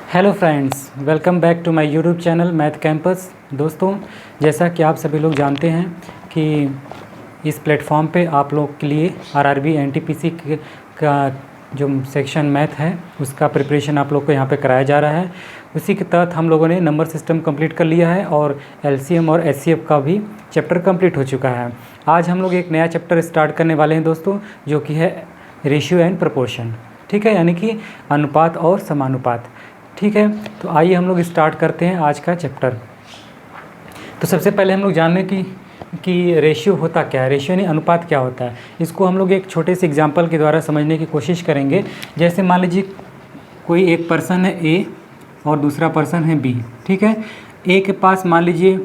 Hello friends, welcome back to my YouTube channel math campus. दोस्तों, जैसा कि आप सभी लोग जानते हैं कि इस प्लेटफॉर्म पे आप लोग के लिए आरआरबी एनटीपीसी का जो सेक्शन मैथ है उसका प्रिपरेशन आप लोग को यहाँ पे कराया जा रहा है। उसी के तहत हम लोगों ने नंबर सिस्टम कंप्लीट कर लिया है और एलसीएम और एचसीएफ का भी चैप्टर कंप्लीट हो चुका है। आज हम लोग एक नया चैप्टर स्टार्ट करने वाले हैं दोस्तों, जो कि है रेशियो एंड प्रोपोर्शन। ठीक है, यानी कि अनुपात और समानुपात। ठीक है, तो आइए हम लोग स्टार्ट करते हैं आज का चैप्टर। तो सबसे पहले हम लोग जानने कि रेशियो होता क्या है, रेशियो यानी अनुपात क्या होता है। इसको हम लोग एक छोटे से एग्जांपल के द्वारा समझने की कोशिश करेंगे। जैसे मान लीजिए कोई एक पर्सन है ए और दूसरा पर्सन है बी। ठीक है, ए के पास मान लीजिए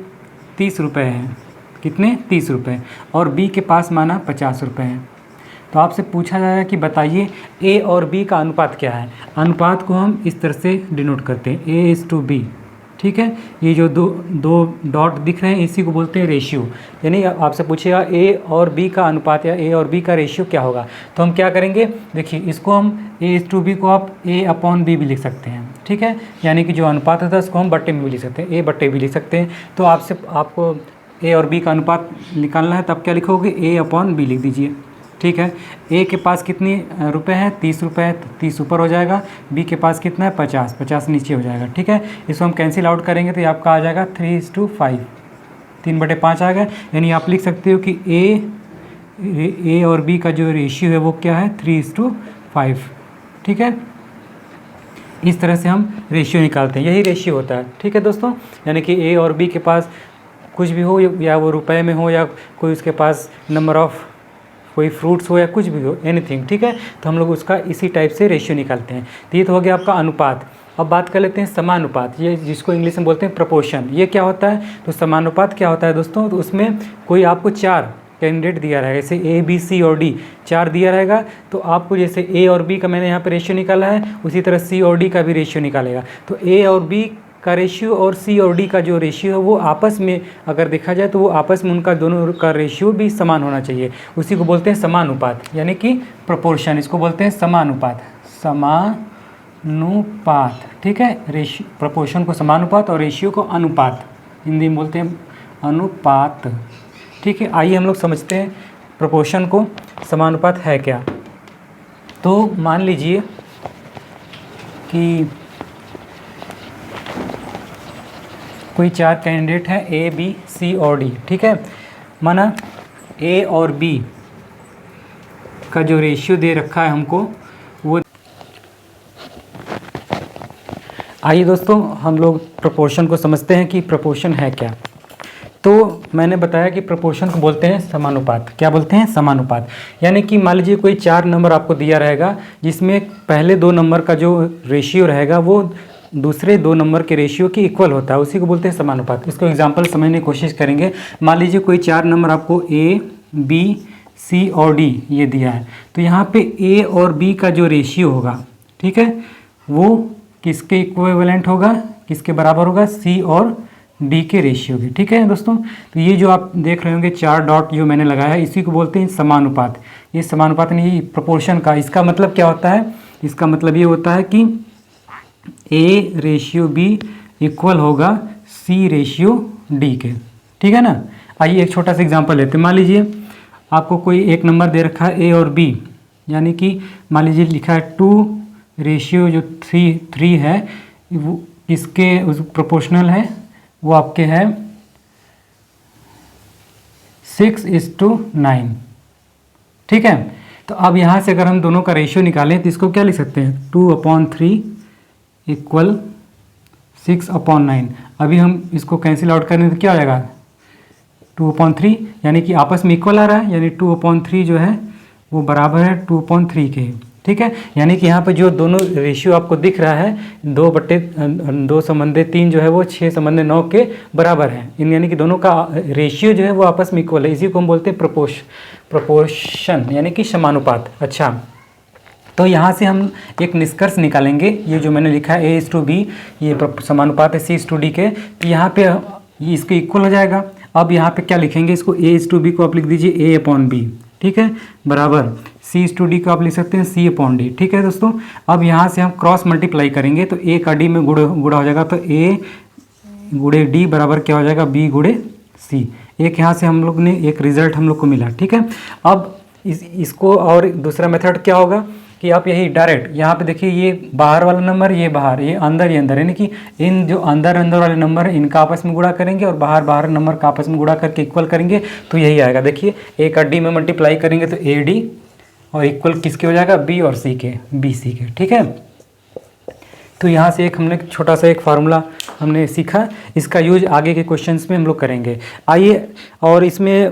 30 रुपये हैं, कितने 30 रुपये, और बी के पास माना 50 रुपये हैं। तो आपसे पूछा जाएगा कि बताइए ए और बी का अनुपात क्या है। अनुपात को हम इस तरह से डिनोट करते हैं, A/B। ठीक है, ये जो दो डॉट दिख रहे हैं इसी को बोलते हैं रेशियो। यानी आपसे पूछेगा ए और बी का अनुपात या ए और बी का रेशियो क्या होगा, तो हम क्या करेंगे, देखिए इसको हम A/B को आप A/B भी लिख सकते हैं। ठीक है, यानी कि जो अनुपात होता है उसको हम बट्टे में भी लिख सकते हैं, A/B लिख सकते हैं। तो आपको ए और बी का अनुपात निकालना है, तब क्या लिखोगे, A/B लिख दीजिए। ठीक है, ए के पास कितनी रुपए हैं, 30 रुपये, 30 ऊपर हो जाएगा। बी के पास कितना है, 50, 50 नीचे हो जाएगा। ठीक है, इसको हम कैंसिल आउट करेंगे तो ये आपका आ जाएगा 3:5, 3/5 आ गया। यानी आप लिख सकते हो कि ए और बी का जो रेशियो है वो क्या है, 3:5। ठीक है, इस तरह से हम रेशियो निकालते हैं, यही रेशियो होता है। ठीक है दोस्तों, यानी कि ए और बी के पास कुछ भी हो, या वो रुपए में हो, या कोई उसके पास नंबर ऑफ़ कोई फ्रूट्स हो, या कुछ भी हो, एनीथिंग। ठीक है, तो हम लोग उसका इसी टाइप से रेशियो निकालते हैं। तो ये तो हो गया आपका अनुपात। अब बात कर लेते हैं समानुपात, ये जिसको इंग्लिश में बोलते हैं प्रोपोर्शन। ये क्या होता है, तो समानुपात क्या होता है दोस्तों, तो उसमें कोई आपको 4 कैंडिडेट दिया रहेगा, जैसे ए बी सी और डी 4 दिया रहेगा। तो आपको जैसे ए और बी का मैंने यहाँ पर रेशियो निकाला है, उसी तरह सी और डी का भी रेशियो निकालेगा। तो ए और बी का रेशियो और सी और डी का जो रेशियो है वो आपस में अगर देखा जाए तो वो आपस में उनका दोनों का रेशियो भी समान होना चाहिए। उसी को बोलते हैं समानुपात, यानी कि प्रोपोर्शन। इसको बोलते हैं समानुपात, समानुपात। ठीक है, रेशियो प्रोपोर्शन को समानुपात और रेशियो को अनुपात, हिंदी में बोलते हैं अनुपात। ठीक है, आइए हम लोग समझते हैं प्रोपोर्शन को, समानुपात है क्या। तो मान लीजिए कि कोई 4 कैंडिडेट हैं, ए बी सी और डी। ठीक है, माना ए और बी का जो रेशियो दे रखा है हमको वो। आइए दोस्तों हम लोग प्रोपोर्शन को समझते हैं कि प्रोपोर्शन है क्या। तो मैंने बताया कि प्रोपोर्शन को बोलते हैं समानुपात। क्या बोलते हैं, समानुपात। यानी कि मान लीजिए कोई 4 नंबर आपको दिया रहेगा, जिसमें पहले 2 नंबर का जो रेशियो रहेगा वो दूसरे 2 नंबर के रेशियो की इक्वल होता है, उसी को बोलते हैं समानुपात। इसको एग्जांपल समझने की कोशिश करेंगे। मान लीजिए कोई 4 नंबर आपको ए बी सी और डी ये दिया है, तो यहाँ पे ए और बी का जो रेशियो होगा, ठीक है, वो किसके इक्विवेलेंट होगा, किसके बराबर होगा, सी और डी के रेशियो के। ठीक है दोस्तों, तो ये जो आप देख रहे होंगे 4 डॉट जो मैंने लगाया है, इसी को बोलते हैं समानुपात। ये समानुपात नहीं, प्रोपोर्शन का इसका मतलब क्या होता है, इसका मतलब ये होता है कि A/B इक्वल होगा C/D के। ठीक है ना। आइए एक छोटा सा एग्जांपल लेते हैं। मान लीजिए आपको कोई एक नंबर दे रखा है A और B, यानी कि मान लीजिए लिखा है 2:3 है, वो किसके प्रोपोर्शनल है, वो आपके है 6:9। ठीक है, तो अब यहाँ से अगर हम दोनों का रेशियो निकालें तो इसको क्या लिख सकते हैं, 2/3 इक्वल 6/9। अभी हम इसको कैंसिल आउट करें तो क्या हो जाएगा, 2/3, यानी कि आपस में इक्वल आ रहा है, यानी 2/3 जो है वो बराबर है 2/3 के। ठीक है, यानी कि यहाँ पे जो दोनों रेशियो आपको दिख रहा है 2/2 जो है वो 6/9 के बराबर है। यानी कि दोनों का रेशियो जो है वो आपस में इक्वल है। इसी को हम बोलते हैं प्रोपोर्शन, यानी कि समानुपात। अच्छा, तो यहाँ से हम एक निष्कर्ष निकालेंगे। ये जो मैंने लिखा है A/B, ये समानुपात है C/D के, तो यहाँ पे ये इसके इक्वल हो जाएगा। अब यहाँ पे क्या लिखेंगे, इसको A/B को आप लिख दीजिए A/B। ठीक है, बराबर C/D को आप लिख सकते हैं C/D। ठीक है दोस्तों। अब यहाँ से हम क्रॉस मल्टीप्लाई करेंगे तो A का D में गुणा हो जाएगा, तो A गुणे D बराबर क्या हो जाएगा, B गुणे C। एक यहाँ से हम लोग ने एक रिजल्ट हम लोग को मिला। ठीक है। अब इसको और दूसरा मेथड क्या होगा कि आप यही डायरेक्ट यहाँ पे देखिए, ये बाहर वाला नंबर, ये बाहर, ये अंदर, यानी कि इन जो अंदर वाले नंबर है इनका आपस में गुणा करेंगे और बाहर नंबर का आपस में गुणा करके इक्वल करेंगे तो यही आएगा। देखिए A का D में मल्टीप्लाई करेंगे तो AD और इक्वल किसके हो जाएगा, B और C के, BC के। ठीक है। तो यहाँ से एक हमने छोटा सा एक फार्मूला हमने सीखा, इसका यूज आगे के क्वेश्चंस में हम लोग करेंगे। आइए, और इसमें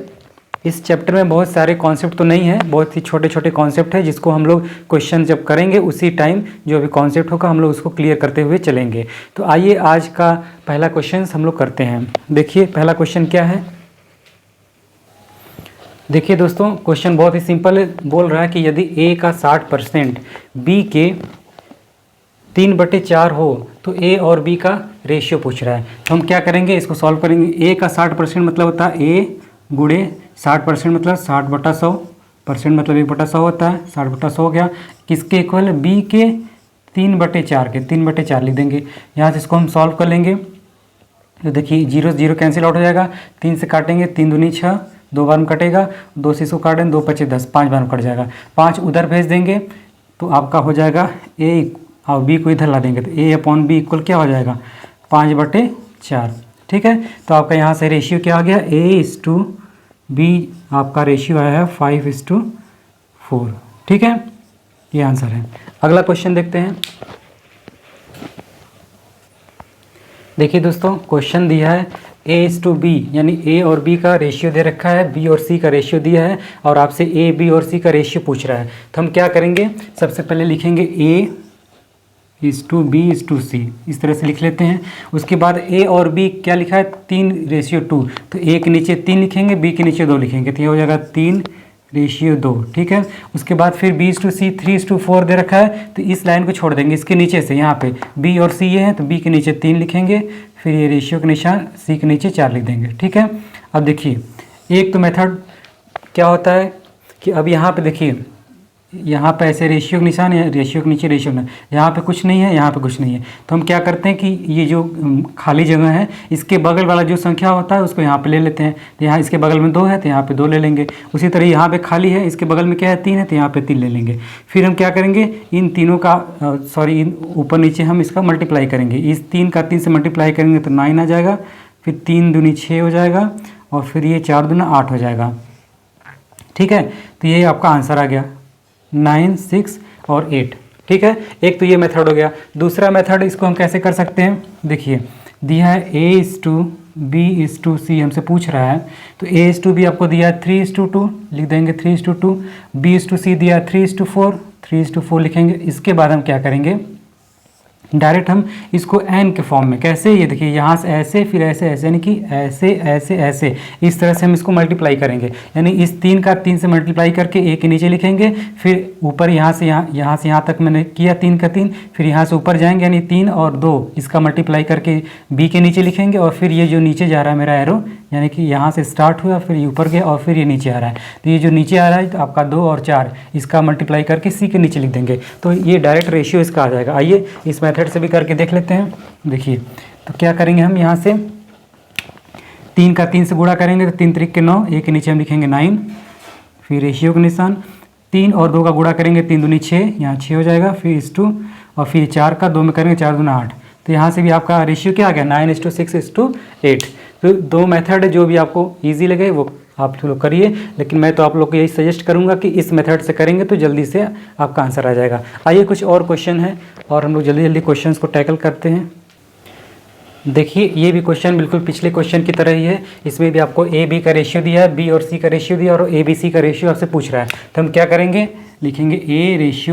इस चैप्टर में बहुत सारे कॉन्सेप्ट तो नहीं है, बहुत ही छोटे छोटे कॉन्सेप्ट है जिसको हम लोग क्वेश्चन जब करेंगे उसी टाइम जो भी कॉन्सेप्ट होगा हम लोग उसको क्लियर करते हुए चलेंगे। तो आइए आज का पहला क्वेश्चन हम लोग करते हैं। देखिए पहला क्वेश्चन क्या है। देखिए दोस्तों, क्वेश्चन बहुत ही सिंपल है, बोल रहा है कि यदि A का 60% B के 3/4 हो तो A और B का रेशियो पूछ रहा है। तो हम क्या करेंगे, इसको सॉल्व करेंगे। A का 60% मतलब होता है A गुणे 60% मतलब 60/100, परसेंट मतलब 1/100 होता है, 60/100 हो गया। किसके इक्वल, B के 3/4 के, 3/4 लिख देंगे। यहाँ से इसको हम सॉल्व कर लेंगे तो देखिए 0 0 कैंसिल आउट हो जाएगा, 3 से काटेंगे, 3 दूनी 6, 2 बार में कटेगा, 2 से इसको काटेंगे, 2 5 10, 5 बार में कट जाएगा। 5 उधर भेज देंगे तो आपका हो जाएगा A और B को इधर ला देंगे तो A/B इक्वल क्या हो जाएगा, 5/4। ठीक है। तो आपका यहाँ से रेशियो क्या आ गया, A/B आपका रेशियो आया है 5/4। ठीक है, ये आंसर है। अगला क्वेश्चन देखते हैं। देखिए दोस्तों, क्वेश्चन दिया है A/B, यानी A और B का रेशियो दे रखा है, B और C का रेशियो दिया है और आपसे A, B और C का रेशियो पूछ रहा है। तो हम क्या करेंगे, सबसे पहले लिखेंगे A/B/C, इस तरह से लिख लेते हैं। उसके बाद A और B क्या लिखा है, 3/2, तो A के नीचे 3 लिखेंगे, B के नीचे 2 लिखेंगे, तो ये हो जाएगा 3/2। ठीक है। उसके बाद फिर B/C 3/4 दे रखा है, तो इस लाइन को छोड़ देंगे, इसके नीचे से यहाँ पे B और C ये है तो B के नीचे 3 लिखेंगे, फिर ये रेशियो के निशान C के नीचे 4 लिख देंगे। ठीक है। अब देखिए, एक तो मेथड क्या होता है कि अब यहाँ पे देखिए, यहाँ पे ऐसे रेशियो के निशान है, रेशियो के नीचे रेशियो ना, यहाँ पे कुछ नहीं है, यहाँ पे कुछ नहीं है, तो हम क्या करते हैं कि ये जो खाली जगह है इसके बगल वाला जो संख्या होता है उसको यहाँ पे ले लेते हैं। तो यहाँ इसके बगल में 2 है तो यहाँ पे 2 ले लेंगे। उसी तरह यहाँ पे खाली है, इसके बगल में क्या है, 3 है, तो यहाँ पे 3 ले लेंगे। फिर हम क्या करेंगे, इन तीनों का इन ऊपर नीचे हम इसका मल्टीप्लाई करेंगे। इस 3 का 3 से मल्टीप्लाई करेंगे तो 9 आ जाएगा, फिर 3 दूनी 6 हो जाएगा और फिर ये 4 दूना 8 हो जाएगा। ठीक है। तो ये आपका आंसर आ गया 9, 6 और 8। ठीक है। एक तो ये मेथड हो गया। दूसरा मेथड इसको हम कैसे कर सकते हैं, देखिए दिया है A/B/C हमसे पूछ रहा है, तो A/B आपको दिया है 3/2, लिख देंगे 3/2। B/C दिया है 3/4, 3/4 लिखेंगे। इसके बाद हम क्या करेंगे, डायरेक्ट हम इसको n के फॉर्म में, कैसे, ये देखिए यहाँ से ऐसे, फिर ऐसे ऐसे, यानी कि ऐसे ऐसे ऐसे, इस तरह से हम इसको मल्टीप्लाई करेंगे। यानी इस 3 का 3 से मल्टीप्लाई करके A के नीचे लिखेंगे, फिर ऊपर यहाँ से यहाँ तक मैंने किया 3 का 3, फिर यहाँ से ऊपर जाएंगे, यानी 3 और 2 इसका मल्टीप्लाई करके B के नीचे लिखेंगे, और फिर ये जो नीचे जा रहा है मेरा एरो, यानी कि यहाँ से स्टार्ट हुआ, फिर ये ऊपर गया और फिर ये नीचे आ रहा है, तो ये जो नीचे आ रहा है तो आपका 2 और 4 इसका मल्टीप्लाई करके C के नीचे लिख देंगे, तो ये डायरेक्ट रेशियो इसका आ जाएगा। आइए इस मेथड से भी करके देख लेते हैं। देखिए, तो क्या करेंगे हम, यहाँ से 3 का 3 से गुणा करेंगे तो 3 3 के 9, A के नीचे हम लिखेंगे 9, फिर रेशियो का निशान, 3 और 2 का गुणा करेंगे, 3 दूनी 6, यहाँ 6 हो जाएगा, फिर 2 और फिर 4 का 2 में करेंगे, 4 दूना 8, तो यहाँ से भी आपका रेशियो क्या आ गया, 9:6:8। तो 2 मेथड है, जो भी आपको ईजी लगे वो आप लोग करिए, लेकिन मैं तो आप लोग को यही सजेस्ट करूंगा कि इस मेथड से करेंगे तो जल्दी से आपका आंसर आ जाएगा। आइए कुछ और क्वेश्चन है और हम लोग जल्दी जल्दी क्वेश्चंस को टैकल करते हैं। देखिए, ये भी क्वेश्चन बिल्कुल पिछले क्वेश्चन की तरह ही है। इसमें भी आपको A/B का रेशियो दिया है, B और C का रेशियो दिया और A/B/C का रेशियो आपसे पूछ रहा है। तो हम क्या करेंगे, लिखेंगे A/B/C,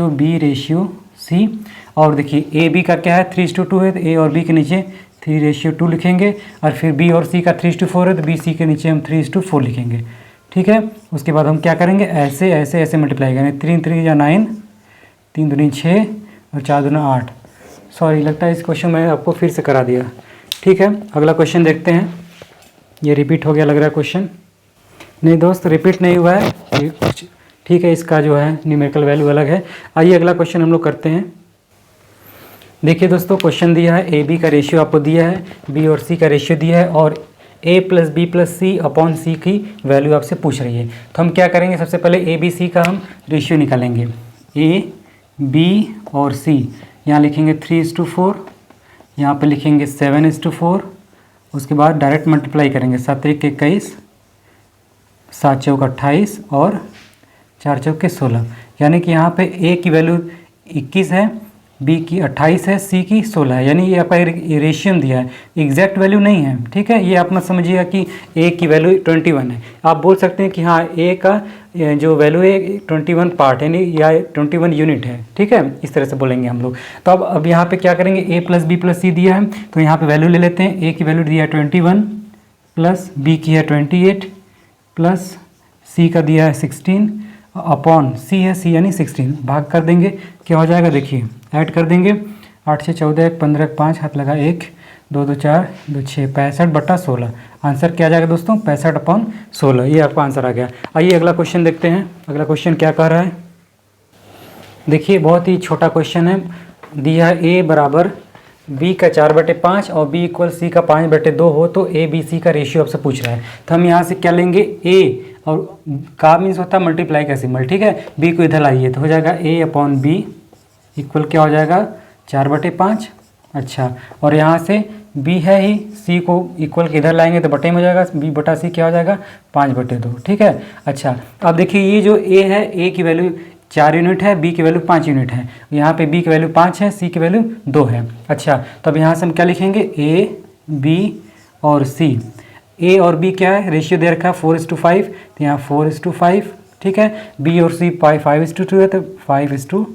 और देखिए A/B का क्या है, 3:2 है, तो A और B के नीचे 3:2 लिखेंगे, और फिर B और C का 3:4 है तो B/C के नीचे हम 3:4 लिखेंगे। ठीक है। उसके बाद हम क्या करेंगे, ऐसे ऐसे ऐसे मल्टीप्लाई करेंगे, 3 3 या 9, 3 दूनी 6 और 4 दूना 8। सॉरी, लगता है इस क्वेश्चन में आपको फिर से करा दिया। ठीक है, अगला क्वेश्चन देखते हैं। ये रिपीट हो गया लग रहा है क्वेश्चन। नहीं दोस्त, रिपीट नहीं हुआ है, ये कुछ ठीक है, इसका जो है न्यूमेरिकल वैल्यू अलग है। आइए अगला क्वेश्चन हम लोग करते हैं। देखिए दोस्तों, क्वेश्चन दिया है ए बी का रेशियो आपको दिया है, बी और सी का रेशियो दिया है और ए प्लस बी प्लस सी अपॉन सी की वैल्यू आपसे पूछ रही है। तो हम क्या करेंगे, सबसे पहले ए बी सी का हम रेशियो निकालेंगे। ए बी और सी यहाँ लिखेंगे 3:4, यहाँ पे लिखेंगे 7:4। उसके बाद डायरेक्ट मल्टीप्लाई करेंगे, 7 × 21, 7 × 28 और 4 × 16, यानी कि यहाँ पे ए की वैल्यू 21 है, बी की 28 है, सी की 16 है, यानी ये आपका रेशियम दिया है, एग्जैक्ट वैल्यू नहीं है। ठीक है, ये आप मत समझिएगा कि ए की वैल्यू 21 है। आप बोल सकते हैं कि हाँ ए का जो वैल्यू है 21 पार्ट यानी या 21 यूनिट है। ठीक है, इस तरह से बोलेंगे हम लोग। तो अब यहाँ पे क्या करेंगे, ए प्लस बी प्लस सी दिया है तो यहाँ पे वैल्यू ले लेते हैं। ए की वैल्यू दिया है 21 प्लस बी की है 28 प्लस सी का दिया है 16 अपॉन सी है, सी यानी 16, भाग कर देंगे, क्या हो जाएगा देखिए, ऐड कर देंगे। 8 से 14, 1 15, 5 हाथ लगा 1 2 2 4 2 6, 65/16। आंसर क्या आ जाएगा दोस्तों, 65/16। ये आपका आंसर आ गया। आइए अगला क्वेश्चन देखते हैं। अगला क्वेश्चन क्या कह रहा है, देखिए बहुत ही छोटा क्वेश्चन है। दिया है ए बराबर बी का 4/5 और बी इक्वल सी का 5/2 हो तो ए बी सी का रेशियो आपसे पूछ रहा है। तो हम यहाँ से क्या लेंगे, ए और का मीन्स होता है मल्टीप्लाई का सिंबल। ठीक है, बी को इधर लाइए तो हो जाएगा ए अपॉन बी इक्वल क्या हो जाएगा 4/5। अच्छा, और यहाँ से बी है ही, सी को इक्वल के इधर लाएंगे तो बटे में हो जाएगा, बी बटा सी क्या हो जाएगा 5/2। ठीक है, अच्छा अब देखिए ये जो ए है, ए की वैल्यू 4 यूनिट है, बी की वैल्यू 5 यूनिट है, यहाँ पे बी की वैल्यू 5 है, सी की वैल्यू 2 है। अच्छा, तब यहाँ से हम क्या लिखेंगे, ए बी और सी। ए और बी क्या है, रेशियो दे रखा है 4:5, तो यहाँ 4:5। ठीक है, बी और सी 5:2 है तो 5:2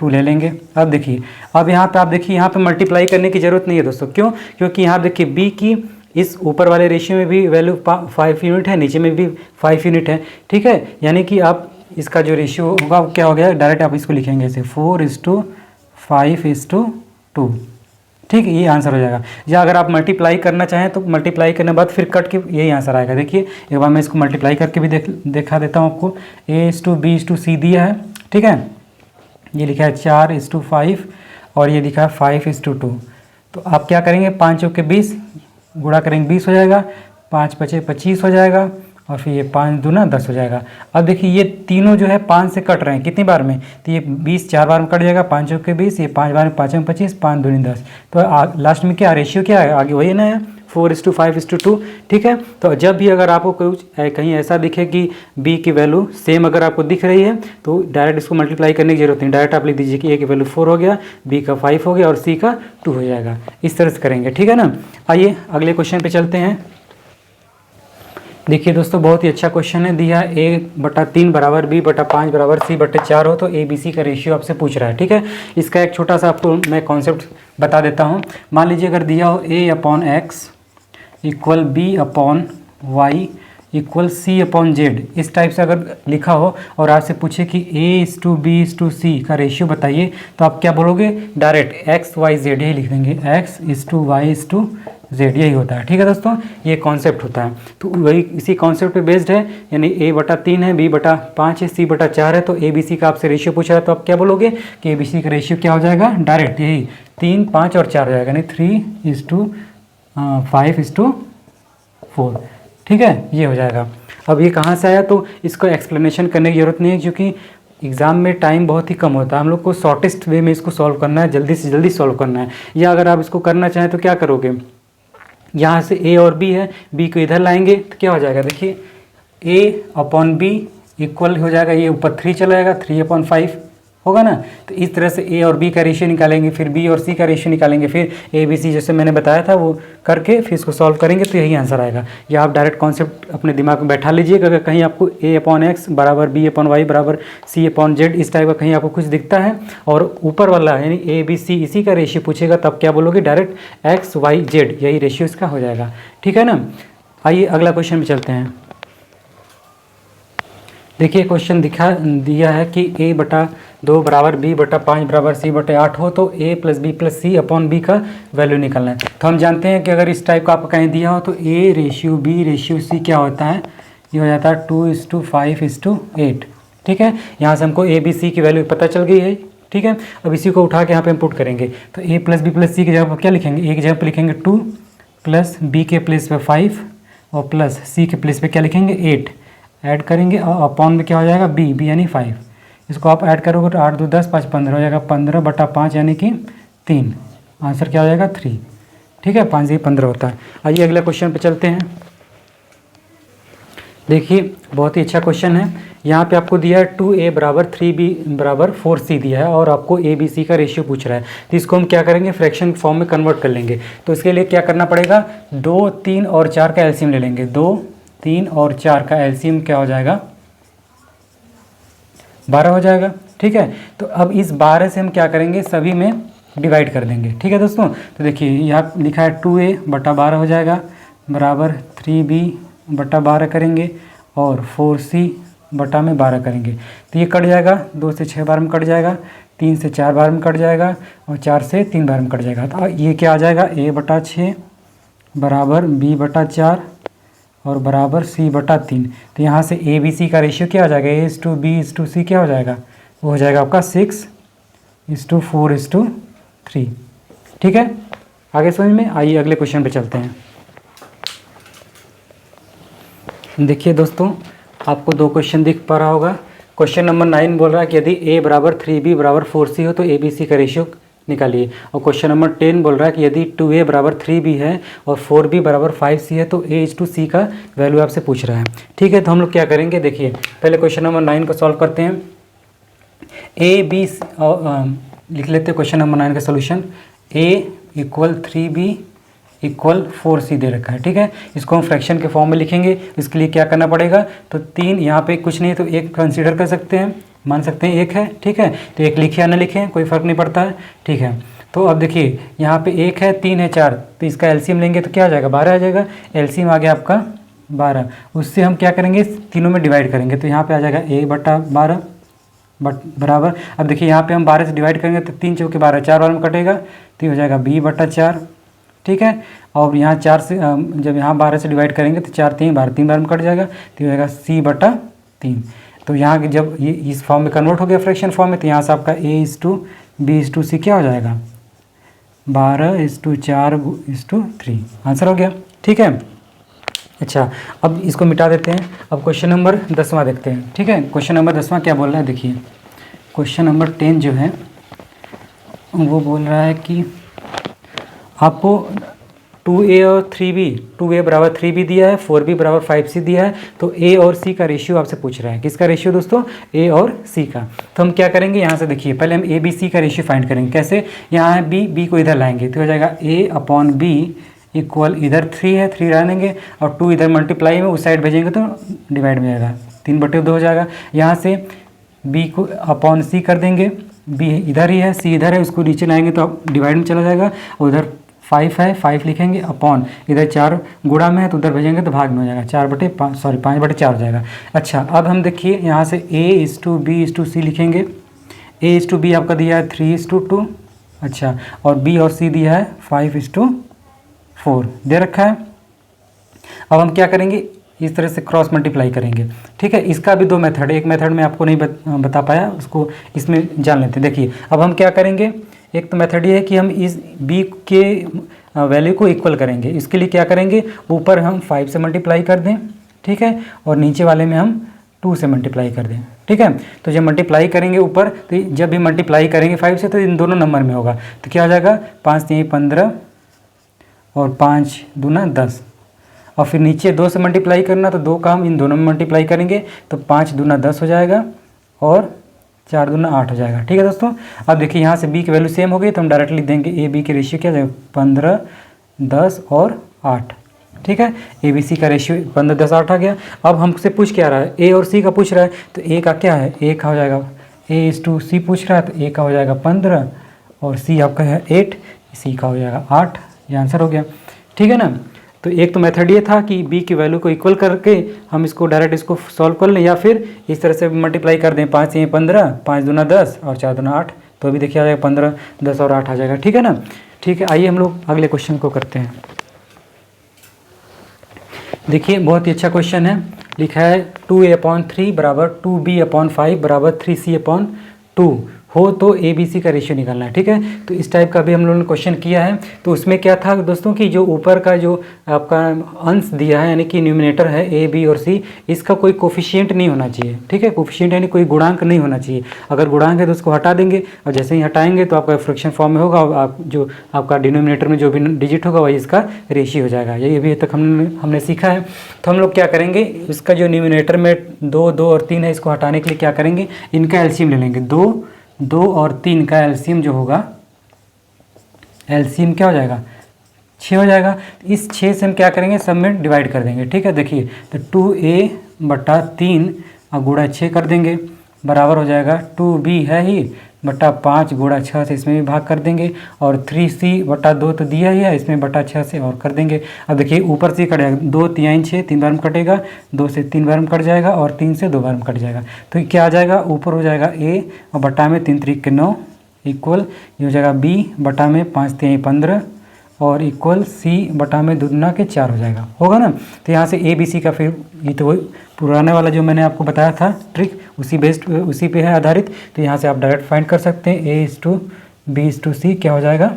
ले लेंगे। अब देखिए, अब यहाँ पे आप देखिए, यहाँ पे मल्टीप्लाई करने की ज़रूरत नहीं है दोस्तों। क्यों, क्योंकि यहाँ देखिए बी की इस ऊपर वाले रेशियो में भी वैल्यू 5 यूनिट है, नीचे में भी 5 यूनिट है। ठीक है, यानी कि आप इसका जो रेशियो होगा वो क्या हो गया, डायरेक्ट आप इसको लिखेंगे ऐसे 4:5:2। ठीक है, ये आंसर हो जाएगा। या अगर आप मल्टीप्लाई करना चाहें तो मल्टीप्लाई करने के बाद फिर कट के यही आंसर आएगा। देखिए एक बार मैं इसको मल्टीप्लाई करके भी दिखा देता हूँ आपको। A:B:C दिया है, ठीक है, ये लिखा है 4:5 और ये लिखा है 5:2। तो आप क्या करेंगे, 5 चौके 20 गुणा करेंगे 20 हो जाएगा, 5 पचे 25 हो जाएगा और फिर ये 5 दूना 10 हो जाएगा। अब देखिए ये तीनों जो है 5 से कट रहे हैं, कितनी बार में, तो ये 20 4 बार में कट जाएगा, 5 चौके 20, ये 5 बार में 5 में 25, 5 दूनी 10। तो लास्ट में क्या रेशियो क्या है, आगे वही ना है 4:5:2। ठीक है, तो जब भी अगर आपको कुछ कहीं ऐसा दिखे कि बी की वैल्यू सेम अगर आपको दिख रही है तो डायरेक्ट इसको मल्टीप्लाई करने की जरूरत नहीं, डायरेक्ट आप लिख दीजिए कि ए की वैल्यू 4 हो गया, बी का 5 हो गया और सी का 2 हो जाएगा। इस तरह से करेंगे, ठीक है ना। आइए अगले क्वेश्चन पे चलते हैं। देखिए दोस्तों, बहुत ही अच्छा क्वेश्चन है। दिया A/3 बराबर B/5 बराबर C/4 हो तो ABC का रेशियो आपसे पूछ रहा है। ठीक है, इसका एक छोटा सा आपको मैं कॉन्सेप्ट बता देता हूँ। मान लीजिए अगर दिया हो A/X equal B/Y equal C/Z, इस टाइप से अगर लिखा हो और आपसे पूछे कि A:B:C का रेशियो बताइए, तो आप क्या बोलोगे, डायरेक्ट XYZ यही लिख देंगे, X:Y:Z यही होता है। ठीक है दोस्तों, ये कॉन्सेप्ट होता है। तो वही इसी कॉन्सेप्ट पे बेस्ड है, यानी A/3 है, B/5 है, C/4 है, तो ABC का आपसे रेशियो पूछा है तो आप क्या बोलोगे कि ABC का रेशियो क्या हो जाएगा, डायरेक्ट यही 3, 5 और 4 हो जाएगा, यानी 3:5:4। ठीक है, ये हो जाएगा। अब ये कहाँ से आया, तो इसको एक्सप्लेनेशन करने की ज़रूरत नहीं है क्योंकि एग्ज़ाम में टाइम बहुत ही कम होता है। हम लोग को शॉर्टेस्ट वे में इसको सॉल्व करना है, जल्दी से जल्दी सॉल्व करना है। या अगर आप इसको करना चाहें तो क्या करोगे, यहाँ से A और B है, B को इधर लाएंगे तो क्या हो जाएगा, देखिए A/B इक्वल हो जाएगा, ये ऊपर 3 चला जाएगा, 3/5 होगा ना। तो इस तरह से A और B का रेशियो निकालेंगे, फिर B और C का रेशियो निकालेंगे, फिर ABC जैसे मैंने बताया था वो करके फिर इसको सॉल्व करेंगे तो यही आंसर आएगा। या आप डायरेक्ट कॉन्सेप्ट अपने दिमाग में बैठा लीजिएगा। अगर कहीं आपको A/X बराबर B/Y बराबर C/Z इस टाइप का कहीं आपको कुछ दिखता है और ऊपर वाला यानी ABC इसी का रेशियो पूछेगा, तब क्या बोलोगे, डायरेक्ट XYZ यही रेशियो इसका हो जाएगा। ठीक है ना। आइए अगला क्वेश्चन में चलते हैं। देखिए क्वेश्चन दिया है कि A/2 बराबर B/5 बराबर C/8 हो तो A + B + C upon B का वैल्यू निकालना है। तो हम जानते हैं कि अगर इस टाइप का आपको कहीं दिया हो तो A/B/C क्या होता है, ये हो जाता है 2:5:8। ठीक है, यहाँ से हमको ए बी सी की वैल्यू पता चल गई है। ठीक है, अब इसी को उठा के यहाँ पे हम पुट करेंगे, तो ए प्लस बी प्लस सी की जगह पर क्या लिखेंगे, ए की जगह पर लिखेंगे 2 प्लस बी के प्लेस पे 5 और प्लस सी के प्लेस पे क्या लिखेंगे 8, ऐड करेंगे और अपॉन में क्या हो जाएगा बी यानी 5। इसको आप ऐड करोगे तो 8 2 10 5 15 हो जाएगा, 15/5 यानी कि 3। आंसर क्या हो जाएगा 3। ठीक है, 5 से 15 होता है। आइए अगले क्वेश्चन पे चलते हैं। देखिए बहुत ही अच्छा क्वेश्चन है। यहाँ पे आपको दिया है 2a बराबर 3b बराबर 4c दिया है और आपको a b c का रेशियो पूछ रहा है। तो इसको हम क्या करेंगे, फ्रैक्शन फॉर्म में कन्वर्ट कर लेंगे। तो इसके लिए क्या करना पड़ेगा, 2 3 और 4 का एलसीएम ले लेंगे। 2 3 और 4 का एलसीएम क्या हो जाएगा 12 हो जाएगा। ठीक है, तो अब इस 12 से हम क्या करेंगे, सभी में डिवाइड कर देंगे। ठीक है दोस्तों, तो देखिए यहाँ लिखा है 2a बटा 12 हो जाएगा बराबर 3b बटा 12 करेंगे और 4c बटा में 12 करेंगे। तो ये कट जाएगा, 2 से 6 बार में कट जाएगा, 3 से 4 बार में कट जाएगा और 4 से 3 बार में कट जाएगा। तो ये क्या आ जाएगा, a बटा 6 बराबर b बटा 4 और बराबर c बटा 3। तो यहाँ से a b c का रेशियो क्या आ जाएगा, a/b/c क्या हो जाएगा, वो हो जाएगा आपका 6:4:3। ठीक है, आगे समझ में। आइए अगले क्वेश्चन पे चलते हैं। देखिए दोस्तों आपको 2 क्वेश्चन दिख पा रहा होगा। क्वेश्चन नंबर 9 बोल रहा है कि यदि a बराबर 3b बराबर 4c हो तो a b c का रेशियो निकालिए। और क्वेश्चन नंबर 10 बोल रहा है कि यदि 2a बराबर 3b है और 4b बराबर 5c है तो a/c का वैल्यू आपसे पूछ रहा है। ठीक है, तो हम लोग क्या करेंगे, देखिए पहले क्वेश्चन नंबर 9 को सॉल्व करते हैं। a b लिख लेते हैं क्वेश्चन नंबर 9 का सोल्यूशन। a = 3b = 4c दे रखा है। ठीक है, इसको हम फ्रैक्शन के फॉर्म में लिखेंगे। इसके लिए क्या करना पड़ेगा, तो 3 यहाँ पे कुछ नहीं तो 1 कंसीडर कर सकते हैं, मान सकते हैं 1 है। ठीक है, तो 1 लिखे या ना लिखें कोई फ़र्क नहीं पड़ता है। ठीक है, तो अब देखिए यहाँ पे 1 है 3 है 4, तो इसका एलसीएम लेंगे तो क्या आ जाएगा 12 आ जाएगा। एलसीएम आ गया आपका 12, उससे हम क्या करेंगे तीनों में डिवाइड करेंगे। तो यहाँ पर आ जाएगा a बटा 12 बराबर, अब देखिए यहाँ पे हम 12 से डिवाइड करेंगे तो 3 चौके 12, 4 बार में कटेगा तो हो जाएगा b बटा 4। ठीक है, और यहाँ 4 से जब यहाँ 12 से डिवाइड करेंगे तो 4 3 बार में कट जाएगा तो हो जाएगा c बटा 3। तो यहाँ जब ये इस फॉर्म में कन्वर्ट हो गया फ्रैक्शन फॉर्म में, तो यहाँ से आपका a/b/c क्या हो जाएगा 12:4:3 आंसर हो गया। ठीक है, अच्छा अब इसको मिटा देते हैं। अब क्वेश्चन नंबर 10वां देखते हैं। ठीक है, क्वेश्चन नंबर 10वां क्या बोल रहा है, देखिए क्वेश्चन नंबर 10 जो है वो बोल रहा है कि आपको 2a और 3b, 2a बराबर 3b दिया है, 4b बराबर 5c दिया है, तो a और c का रेशियो आपसे पूछ रहा है। किसका रेशियो दोस्तों, a और c का। तो हम क्या करेंगे, यहाँ से देखिए पहले हम a b c का रेशियो फाइंड करेंगे। कैसे, यहाँ है b को इधर लाएंगे तो हो जाएगा a/b इक्वल, इधर 3 है 3 डालेंगे और 2 इधर मल्टीप्लाई में उस साइड भेजेंगे तो डिवाइड में जाएगा, 3/2 हो जाएगा। यहाँ से b को अपॉन c कर देंगे, b इधर ही है c इधर है, उसको नीचे लाएंगे तो डिवाइड में चला जाएगा। उधर 5 है 5 लिखेंगे अपॉन, इधर 4 गुणा में है तो उधर भेजेंगे तो भाग में हो जाएगा, 5/4 हो जाएगा। अच्छा अब हम देखिए यहाँ से a/b/c लिखेंगे। a/b आपका दिया है 3:2, अच्छा, और b और c दिया है 5:4 दे रखा है। अब हम क्या करेंगे, इस तरह से क्रॉस मल्टीप्लाई करेंगे। ठीक है, इसका भी 2 मेथड है, एक मेथड में आपको नहीं बता पाया, उसको इसमें जान लेते हैं। देखिए अब हम क्या करेंगे, एक तो मेथड ये है कि हम इस b के वैल्यू को इक्वल करेंगे। इसके लिए क्या करेंगे, ऊपर हम 5 से मल्टीप्लाई कर दें, ठीक है, और नीचे वाले में हम 2 से मल्टीप्लाई कर दें। ठीक है, तो जब मल्टीप्लाई करेंगे ऊपर, तो जब भी मल्टीप्लाई करेंगे 5 से तो इन दोनों नंबर में होगा, तो क्या हो जाएगा 5 3 15 और 5 दूना 10, और फिर नीचे 2 से मल्टीप्लाई करना तो 2 का हम इन दोनों में मल्टीप्लाई करेंगे तो 5 दूना 10 हो जाएगा और 4 दूना 8 हो जाएगा। ठीक है दोस्तों, अब देखिए यहाँ से b की वैल्यू सेम हो गई तो हम डायरेक्टली लिख देंगे a b के रेशियो क्या जाएगा 15 10 और 8। ठीक है, a b c का रेशियो 15 10 8 आ गया। अब हमसे पूछ क्या रहा है, a और c का पूछ रहा है, तो a का क्या है, a का हो जाएगा a/c पूछ रहा है तो a का हो जाएगा 15 और c आपका है 8, c का हो जाएगा 8, ये आंसर हो गया। ठीक है ना, तो एक तो मेथड ये था कि b की वैल्यू को इक्वल करके हम इसको डायरेक्ट इसको सॉल्व कर लें, या फिर इस तरह से मल्टीप्लाई कर दें, 5 3 15 5 दूना 10 और 4 दूना 8, तो अभी देखिए आ जाएगा 15 10 और 8 आ जाएगा। ठीक है ना, ठीक है, आइए हम लोग अगले क्वेश्चन को करते हैं। देखिए बहुत ही अच्छा क्वेश्चन है। लिखा है 2a/3 बराबर 2b/5 बराबर 3c/2 हो तो ए बी सी का रेशियो निकालना है। ठीक है, तो इस टाइप का भी हम लोगों ने क्वेश्चन किया है। तो उसमें क्या था दोस्तों कि जो ऊपर का जो आपका अंश दिया है यानी कि न्यूमिनेटर है ए बी और सी, इसका कोई कोफिशिएंट नहीं होना चाहिए। ठीक है, कोफिशिएंट यानी कोई गुणांक नहीं होना चाहिए। अगर गुणांक है तो उसको हटा देंगे और जैसे ही हटाएंगे तो आपका फ्रैक्शन फॉर्म में होगा और आप जो आपका डिनोमिनेटर में जो भी डिजिट होगा वही इसका रेशियो हो जाएगा। यही अभी तक हमने सीखा है। तो हम लोग क्या करेंगे, इसका जो न्यूमिनेटर में 2, 2 और 3 है, इसको हटाने के लिए क्या करेंगे, इनका एलसीएम ले लेंगे। 2 और 3 का एलसीएम जो होगा, एलसीएम क्या हो जाएगा, 6 हो जाएगा। इस 6 से हम क्या करेंगे, सब में डिवाइड कर देंगे। ठीक है, देखिए तो 2a/3 और गुणा 6 कर देंगे, बराबर हो जाएगा 2b है ही बटा 5 गुणा 6 से इसमें भी भाग कर देंगे, और 3c/2 तो दिया ही है, इसमें बटा 6 से और कर देंगे। अब देखिए ऊपर से कटेगा, 2 3 6 3 बार में कटेगा, 2 से 3 बार में कट जाएगा और 3 से 2 बार में कट जाएगा। तो क्या आ जाएगा, ऊपर हो जाएगा a और बटा में 3 3 के 9 इक्वल ये हो जाएगा b बटा में 5 3 15 और इक्वल c बटा में 2 दूना के 4 हो जाएगा, होगा ना। तो यहाँ से ए बी सी का फिर ये तो वही पुराने वाला जो मैंने आपको बताया था ट्रिक, उसी पे है आधारित। तो यहाँ से आप डायरेक्ट फाइंड कर सकते हैं। A/B/C क्या हो जाएगा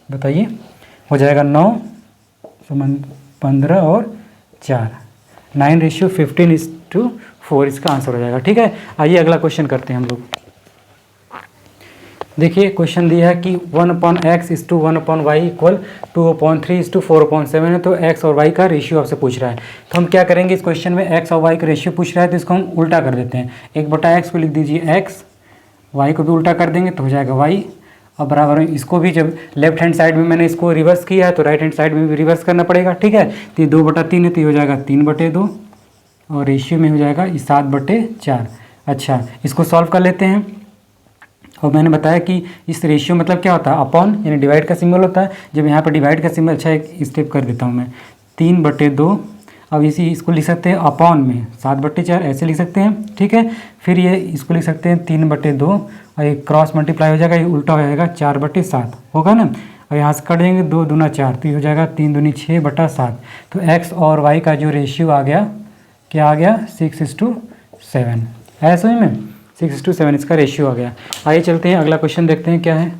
बताइए, हो जाएगा 9 15 और 4, 9:15:4 इसका आंसर हो जाएगा। ठीक है, आइए अगला क्वेश्चन करते हैं हम लोग। देखिए क्वेश्चन दिया है कि 1/x/1/y इक्वल 2/3/4/7 है। तो x और y का रेशियो आपसे पूछ रहा है। तो हम क्या करेंगे, इस क्वेश्चन में x और y का रेशियो पूछ रहा है तो इसको हम उल्टा कर देते हैं। 1/x को लिख दीजिए x, y को भी उल्टा कर देंगे तो हो जाएगा y, और बराबर में इसको भी जब लेफ्ट हैंड साइड में मैंने इसको रिवर्स किया है तो राइट हैंड साइड में भी रिवर्स करना पड़ेगा। ठीक है, तो ये 2/3 है तो ये हो जाएगा 3/2 और रेशियो में हो जाएगा 7/4। अच्छा, इसको सॉल्व कर लेते हैं। और मैंने बताया कि इस रेशियो मतलब क्या होता है, अपॉन यानी डिवाइड का सिंबल होता है। जब यहाँ पर डिवाइड का सिंबल, अच्छा एक स्टेप कर देता हूँ मैं, 3/2। अब इसको लिख सकते हैं अपॉन में 7/4 ऐसे लिख सकते हैं। ठीक है, फिर ये इसको लिख सकते हैं 3/2 और ये क्रॉस मल्टीप्लाई हो जाएगा, ये उल्टा हो जाएगा 4/7 होगा ना। और यहाँ से कर देंगे 2 दूना 4 तो ये हो जाएगा 3 दूनी 6/7। तो x और y का जो रेशियो आ गया, क्या आ गया, 6:7। है समझ में, 6:7 इसका रेशियो आ गया। आइए चलते हैं अगला क्वेश्चन देखते हैं क्या है।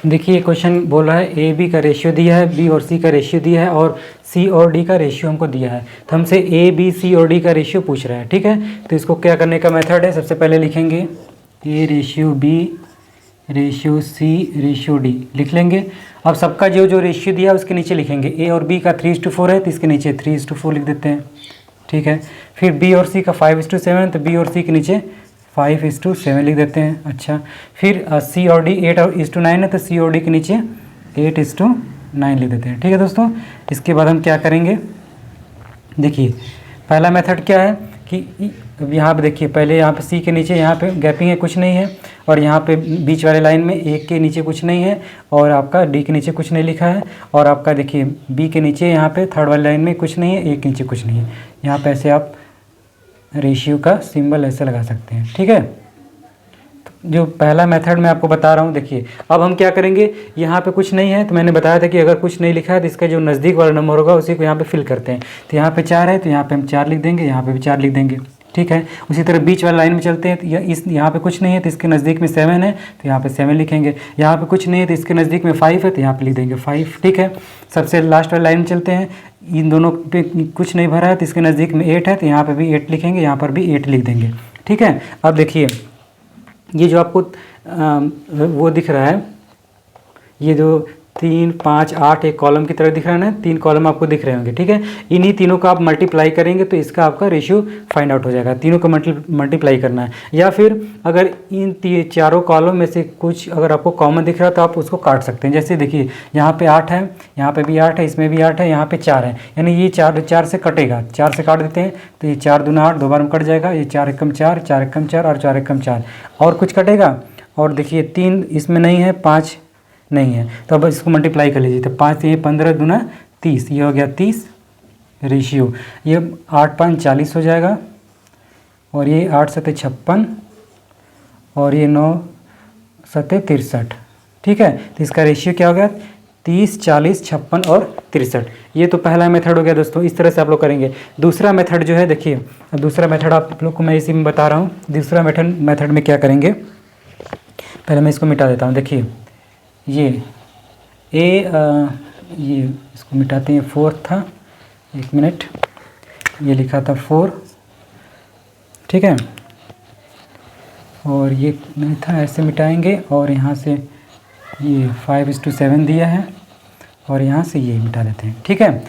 देखिए क्वेश्चन बोल रहा है ए बी का रेशियो दिया है, बी और सी का रेशियो दिया है और सी और डी का रेशियो हमको दिया है। तो हमसे ए बी सी और डी का रेशियो पूछ रहा है। ठीक है, तो इसको क्या करने का मेथड है, सबसे पहले लिखेंगे A ratio B ratio C ratio D लिख लेंगे। अब सबका जो जो रेशियो दिया है उसके नीचे लिखेंगे। ए और बी का 3:4 है तो इसके नीचे 3:4 लिख देते हैं। ठीक है, फिर बी और सी का 5:7 तो बी और सी के नीचे 5:7 लिख देते हैं। अच्छा, फिर सी और डी 8:9 है तो सी और डी के नीचे 8:9 लिख देते हैं। ठीक है दोस्तों, इसके बाद हम क्या करेंगे, देखिए पहला मेथड क्या है कि अब यहाँ पे देखिए, पहले यहाँ पे सी के नीचे यहाँ पे गैपिंग है, कुछ नहीं है, और यहाँ पे बीच वाले लाइन में एक के नीचे कुछ नहीं है, और आपका डी के नीचे कुछ नहीं लिखा है, और आपका देखिए बी के नीचे यहाँ पे थर्ड वाली लाइन में कुछ नहीं है, ए के नीचे कुछ नहीं है। यहाँ पे ऐसे आप रेशियो का सिंबल ऐसे लगा सकते हैं। ठीक है, तो जो पहला मेथड मैं आपको बता रहा हूँ, देखिए अब हम क्या करेंगे, यहाँ पे कुछ नहीं है तो मैंने बताया था कि अगर कुछ नहीं लिखा है तो इसका जो नज़दीक वाला नंबर होगा उसी को यहाँ पे फिल करते हैं। तो यहाँ पे 4 है तो यहाँ पे हम 4 लिख देंगे, यहाँ पे भी 4 लिख देंगे। ठीक है, उसी तरह बीच वाला लाइन में चलते हैं तो यहाँ पे कुछ नहीं है तो इसके नज़दीक में 7 है तो यहाँ पे 7 लिखेंगे। यहाँ पे कुछ नहीं है तो इसके नज़दीक में 5 है तो यहाँ पे लिख देंगे 5। ठीक है, सबसे लास्ट वाली लाइन में चलते हैं, इन दोनों पे कुछ नहीं भरा है तो इसके नज़दीक में 8 है तो यहाँ पे भी 8 लिखेंगे, यहाँ पर भी 8 लिख देंगे। ठीक है, अब देखिए ये जो आपको वो दिख रहा है, ये जो 3 5 8 एक कॉलम की तरह दिख रहा है ना, 3 कॉलम आपको दिख रहे होंगे। ठीक है, इन्हीं तीनों का आप मल्टीप्लाई करेंगे तो इसका आपका रेशियो फाइंड आउट हो जाएगा। तीनों का मल्टीप्लाई करना है, या फिर अगर इन चारों कॉलम में से कुछ अगर आपको कॉमन दिख रहा है तो आप उसको काट सकते हैं। जैसे देखिए यहाँ पे 8 है, यहाँ पे भी 8 है, इसमें भी 8 है, यहाँ पे 4 है, यानी ये 4 से कटेगा, 4 से काट देते हैं तो ये 4 दूना 8 2 बार में कट जाएगा, ये 4 एकम 4 4 एकम 4 और 4 एकम 4, और कुछ कटेगा। और देखिए 3 इसमें नहीं है, 5 नहीं है, तो अब इसको मल्टीप्लाई कर लीजिए। तो 5 ये 15 दूना 30, ये हो गया 30 रेशियो, ये 8 5 40 हो जाएगा, और ये 8 7 56, और ये 9 7 63। ठीक है, तो इसका रेशियो क्या हो गया 30, 40, 56 और 63। ये तो पहला मेथड हो गया दोस्तों, इस तरह से आप लोग करेंगे। दूसरा मेथड जो है देखिए, अब दूसरा मेथड आप लोग को मैं इसी में बता रहा हूँ। दूसरा मेथड में क्या करेंगे, पहले मैं इसको मिटा देता हूँ। देखिए ये इसको मिटाते हैं, 4 था, 1 मिनट, ये लिखा था 4, ठीक है, और ये नहीं था, ऐसे मिटाएंगे। और यहाँ से ये 5:7 दिया है, और यहाँ से ये मिटा देते हैं, ठीक है,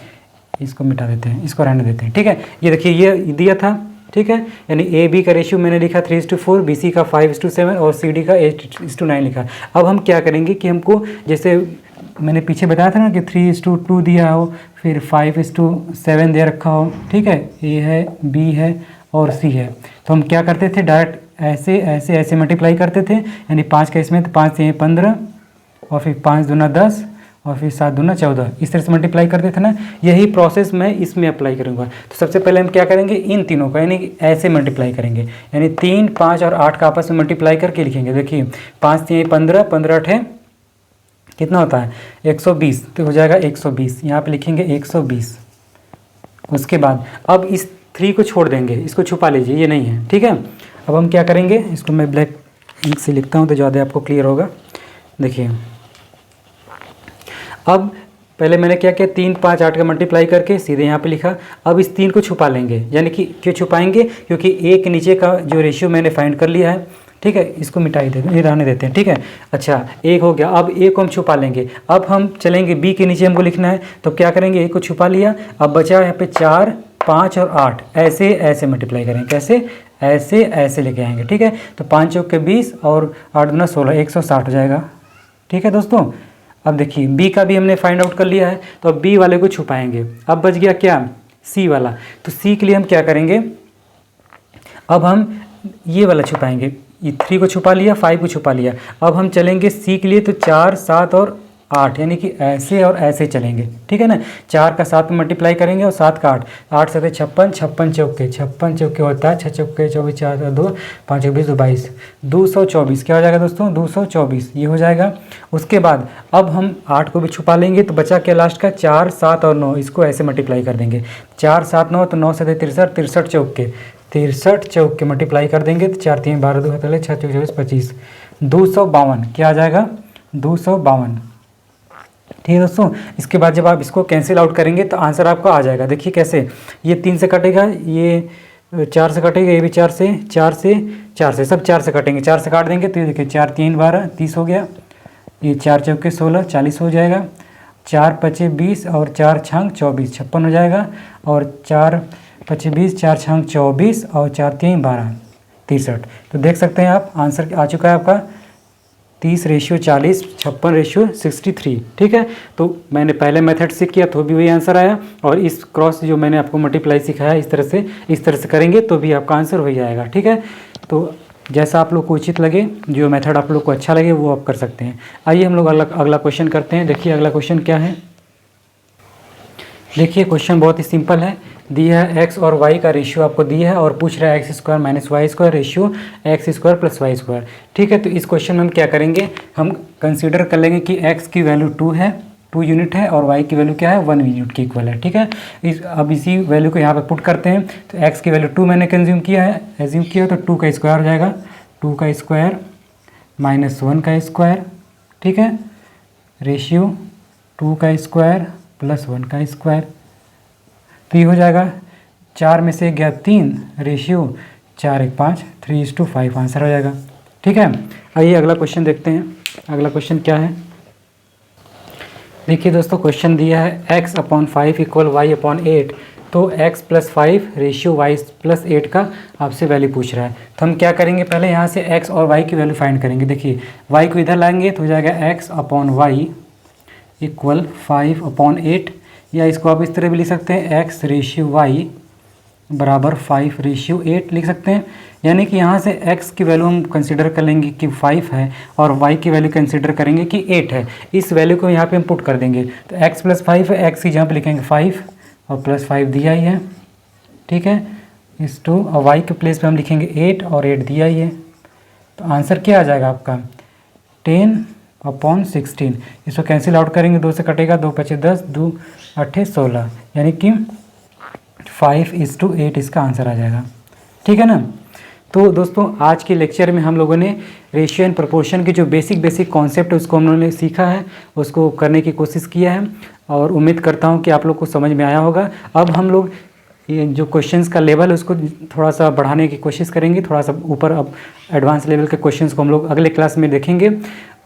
इसको मिटा देते हैं, इसको रहने देते हैं, ठीक है। ये देखिए ये दिया था, ठीक है, यानी ए बी का रेशियो मैंने लिखा 3:4, बी सी का 5:7 और सी डी का 8:9 लिखा। अब हम क्या करेंगे कि हमको, जैसे मैंने पीछे बताया था ना कि 3:2 दिया हो, फिर 5:7 दे रखा हो, ठीक है, ए है, बी है और सी है, तो हम क्या करते थे, डायरेक्ट ऐसे ऐसे ऐसे मल्टीप्लाई करते थे। यानी 5 का इसमें, तो 5 से 15, और फिर 5 दूना 10, और फिर 7 दूना 14, इस तरह से मल्टीप्लाई करते थे ना। यही प्रोसेस मैं इसमें अप्लाई करूँगा। तो सबसे पहले हम क्या करेंगे, इन तीनों का यानी ऐसे मल्टीप्लाई करेंगे, यानी 3, 5 और 8 का आपस में मल्टीप्लाई करके लिखेंगे। देखिए 5 से 15, 15 8 कितना होता है 120, तो हो जाएगा 120, यहाँ पे लिखेंगे 120। उसके बाद अब इस 3 को छोड़ देंगे, इसको छुपा लीजिए, ये नहीं है, ठीक है। अब हम क्या करेंगे, इसको मैं ब्लैक इंक से लिखता हूँ तो ज़्यादा आपको क्लियर होगा। देखिए अब पहले मैंने क्या किया, 3, 5, 8 का मल्टीप्लाई करके सीधे यहाँ पे लिखा। अब इस 3 को छुपा लेंगे, यानी कि क्यों छुपाएंगे, क्योंकि ए के नीचे का जो रेशियो मैंने फाइंड कर लिया है, ठीक है, इसको मिटाई देते हैं, रहने देते हैं, ठीक है। अच्छा एक हो गया, अब ए को हम छुपा लेंगे। अब हम चलेंगे बी के नीचे हमको लिखना है, तो क्या करेंगे, ए को छुपा लिया। अब बचा यहाँ पे 4, 5 और 8, ऐसे ऐसे मल्टीप्लाई करेंगे, कैसे, ऐसे ऐसे लेके आएंगे, ठीक है। तो 5 चौक के 20 और 8 दूना 16, 160 हो जाएगा, ठीक है दोस्तों। अब देखिए बी का भी हमने फाइंड आउट कर लिया है, तो अब बी वाले को छुपाएंगे। अब बच गया क्या, सी वाला, तो सी के लिए हम क्या करेंगे, अब हम ये वाला छुपाएंगे। ये 3 को छुपा लिया, 5 को छुपा लिया। अब हम चलेंगे सी के लिए, तो 4, 7 और 8, यानी कि ऐसे और ऐसे चलेंगे, ठीक है ना। 4 का 7 में मल्टीप्लाई करेंगे और 7 का 8, 8 7 56, 56 चौके, 56 चौके होता है 6 चौके 24, 4 2, 5 22 22, 224 क्या हो जाएगा दोस्तों, 224 ये हो जाएगा। उसके बाद अब हम 8 को भी छुपा लेंगे, तो बचा क्या लास्ट का, 4, 7 और 9, इसको ऐसे मल्टीप्लाई कर देंगे। 4, 7, 9, तो 9 7 63, 63 चौके, 63 चौक के मल्टीप्लाई कर देंगे, तो 4 3 12 2 पहले 6 24 25, 252 क्या आ जाएगा, 252, ठीक है दोस्तों। इसके बाद जब आप इसको कैंसिल आउट करेंगे तो आंसर आपको आ जाएगा। देखिए कैसे, ये 3 से कटेगा, ये 4 से कटेगा, ये भी 4 से, 4 से, 4 से, सब 4 से कटेंगे, 4 से काट देंगे तो ये देखिए 4 3 12 30 हो गया, ये 4 चौके 16 40 हो जाएगा, 4 5 20 और 4 6 24 56 हो जाएगा, और 4 5 20 4 6 24 और 4 3 12 63। तो देख सकते हैं आप आंसर आ चुका है आपका 30:40, 56:63, ठीक है। तो मैंने पहले मेथड से किया तो भी वही आंसर आया, और इस क्रॉस जो मैंने आपको मल्टीप्लाई सिखाया इस तरह से करेंगे तो भी आपका आंसर वही आएगा, ठीक है। तो जैसा आप लोग को उचित लगे, जो मेथड आप लोग को अच्छा लगे वो आप कर सकते हैं। आइए हम लोग अगला क्वेश्चन करते हैं। देखिए अगला क्वेश्चन क्या है। देखिए क्वेश्चन बहुत ही सिंपल है, दिया है एक्स और वाई का रेशियो आपको दिया है, और पूछ रहा है x² - y² ratio x² + y², ठीक है। तो इस क्वेश्चन में हम क्या करेंगे, हम कंसीडर कर लेंगे कि x की वैल्यू 2 है, 2 यूनिट है, और y की वैल्यू क्या है, 1 यूनिट के इक्वल है, ठीक है। अब इसी वैल्यू को यहाँ पे पुट करते हैं। तो x की वैल्यू 2 मैंने एज्यूम किया, तो 2 का स्क्वायर हो जाएगा, 2 का स्क्वायर - 1 का स्क्वायर, ठीक है, रेशियो 2 का स्क्वायर + 1 का स्क्वायर, तो ये हो जाएगा 4 में से गया 3, रेशियो 4 1 5, 3:5 आंसर हो जाएगा, ठीक है। आइए अगला क्वेश्चन देखते हैं। अगला क्वेश्चन क्या है, देखिए दोस्तों क्वेश्चन दिया है x/5 = y/8, तो x + 5 रेशियो y + 8 का आपसे वैल्यू पूछ रहा है। तो हम क्या करेंगे, पहले यहाँ से x और y की वैल्यू फाइंड करेंगे। देखिए y को इधर लाएंगे तो हो जाएगा x/y = 5/8, या इसको आप इस तरह भी लिख सकते हैं x/y = 5/8 लिख सकते हैं। यानी कि यहाँ से x की वैल्यू हम कंसीडर कर लेंगे कि 5 है, और y की वैल्यू कंसीडर करेंगे कि 8 है। इस वैल्यू को यहाँ पे हम पुट कर देंगे, तो x + 5 है, x की जहाँ पे लिखेंगे 5 और +5 दिया ही है, ठीक है, इस 2, और y के प्लेस पे हम लिखेंगे 8 और 8 दिया ही है। तो आंसर क्या आ जाएगा आपका 10 अपॉन 16। इसको कैंसिल आउट करेंगे, 2 से कटेगा, 2 पचे 10, 2 अट्ठे 16, यानी कि 5:8 इसका आंसर आ जाएगा। ठीक है ना। तो दोस्तों आज के लेक्चर में हम लोगों ने रेशियो एंड प्रोपोर्शन के जो बेसिक कॉन्सेप्ट है उसको हम लोगों ने सीखा है, उसको करने की कोशिश किया है और उम्मीद करता हूँ कि आप लोग को समझ में आया होगा। अब हम लोग ये जो क्वेश्चंस का लेवल है उसको थोड़ा सा बढ़ाने की कोशिश करेंगे, थोड़ा सा ऊपर अब एडवांस लेवल के क्वेश्चंस को हम लोग अगले क्लास में देखेंगे।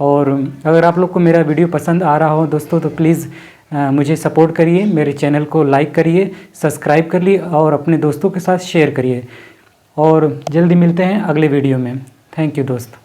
और अगर आप लोग को मेरा वीडियो पसंद आ रहा हो दोस्तों तो प्लीज़ मुझे सपोर्ट करिए, मेरे चैनल को लाइक करिए, सब्सक्राइब कर लिए और अपने दोस्तों के साथ शेयर करिए। और जल्दी मिलते हैं अगले वीडियो में। थैंक यू दोस्त।